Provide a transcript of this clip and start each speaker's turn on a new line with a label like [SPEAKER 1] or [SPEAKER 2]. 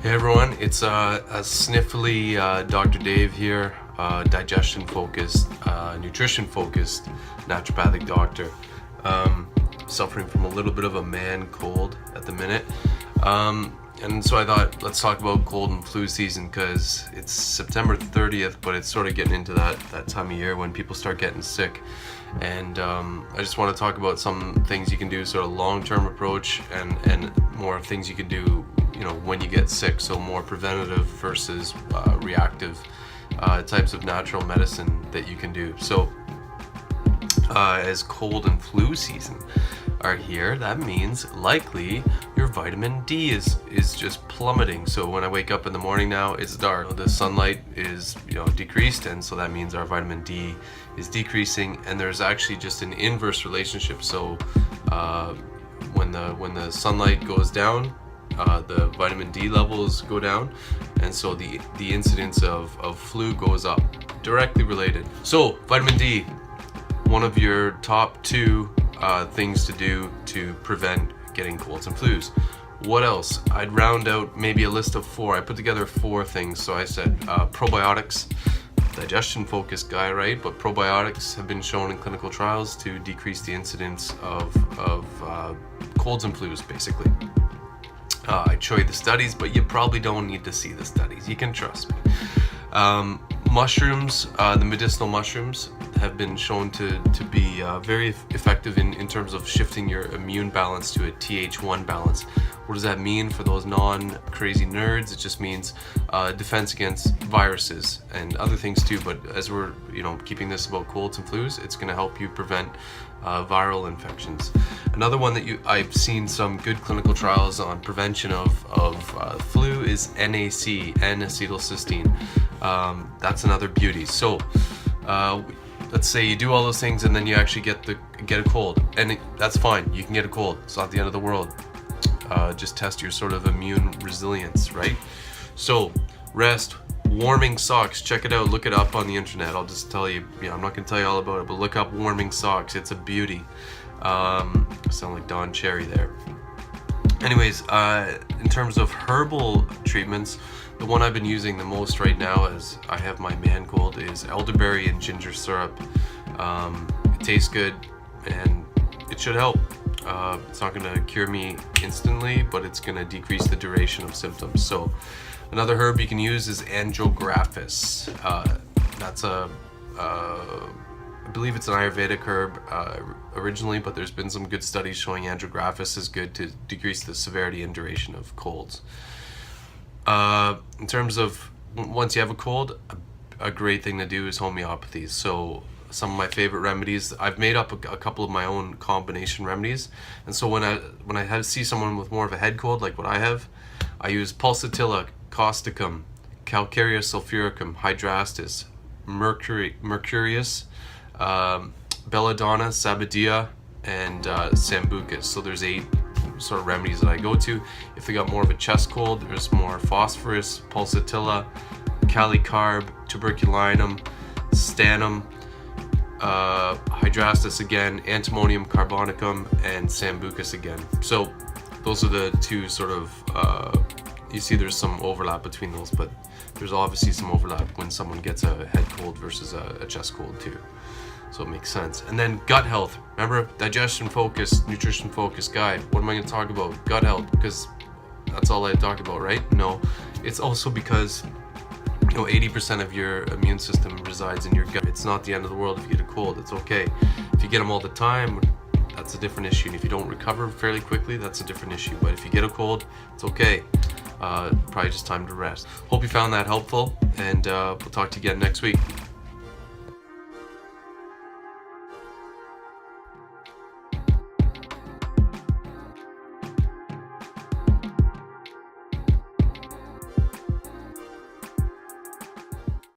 [SPEAKER 1] Hey everyone, it's a sniffly Dr. Dave here, digestion focused, nutrition focused naturopathic doctor. Suffering from a little bit of a man cold at the minute. And so I thought, let's talk about cold and flu season, because it's September 30th, but it's sort of getting into that time of year when people start getting sick. And I just want to talk about some things you can do, sort of long-term approach, and more things you can do, when you get sick. So more preventative versus reactive types of natural medicine that you can do. So as cold and flu season are here, that means likely your vitamin D is just plummeting. So when I wake up in the morning now, it's dark. The sunlight is decreased, and so that means our vitamin D is decreasing. And there's actually just an inverse relationship. So when the sunlight goes down, the vitamin D levels go down, and so the incidence of flu goes up. Directly related. So vitamin D, one of your top two things to do to prevent getting colds and flus. What else? I'd round out maybe a list of 4. I put together 4 things. So I said probiotics, digestion focused guy, right? But probiotics have been shown in clinical trials to decrease the incidence of colds and flus, basically. I'd show you the studies, but you probably don't need to see the studies. You can trust me. Mushrooms, the medicinal mushrooms, have been shown to be very effective in terms of shifting your immune balance to a Th1 balance. What does that mean for those non-crazy nerds? It just means defense against viruses and other things too. But as we're keeping this about colds and flus, it's going to help you prevent viral infections. Another one that I've seen some good clinical trials on prevention of flu is NAC, N-acetylcysteine. That's another beauty. So let's say you do all those things and then you actually get a cold, and that's fine. You can get a cold. It's not the end of the world. Just test your sort of immune resilience, right? So rest, warming socks. Check it out. Look it up on the internet. I'll just tell you. I'm not going to tell you all about it, but look up warming socks. It's a beauty. Sound like Don Cherry there. Anyways, in terms of herbal treatments, the one I've been using the most right now as I have my man cold is elderberry and ginger syrup. It tastes good and it should help. It's not going to cure me instantly, but it's going to decrease the duration of symptoms. So another herb you can use is Angiographiscus. That's I believe it's an Ayurvedic herb originally, but there's been some good studies showing Angiographiscus is good to decrease the severity and duration of colds. In terms of once you have a cold, a great thing to do is homeopathy. So some of my favorite remedies, I've made up a couple of my own combination remedies. And so when I see someone with more of a head cold like what I have, I use Pulsatilla, Causticum, Calcareous sulfuricum, Hydrastis, Mercurius, Belladonna, Sabadia, and Sambucus. So there's 8 sort of remedies that I go to. If they got more of a chest cold, there's more Phosphorus, Pulsatilla, Calicarb, Tuberculinum, Stannum, Hydrastis again, Antimonium carbonicum, and Sambucus again. So those are the 2 sort of, you see there's some overlap between those, but there's obviously some overlap when someone gets a head cold versus a chest cold too. So it makes sense. And then gut health. Remember, digestion focused, nutrition focused guide. What am I going to talk about? Gut health, because that's all I talk about, right? No, it's also because 80% of your immune system resides in your gut. It's not the end of the world if you get a cold. It's okay. If you get them all the time, that's a different issue. And if you don't recover fairly quickly, that's a different issue. But if you get a cold, it's okay. Probably just time to rest. Hope you found that helpful, and we'll talk to you again next week.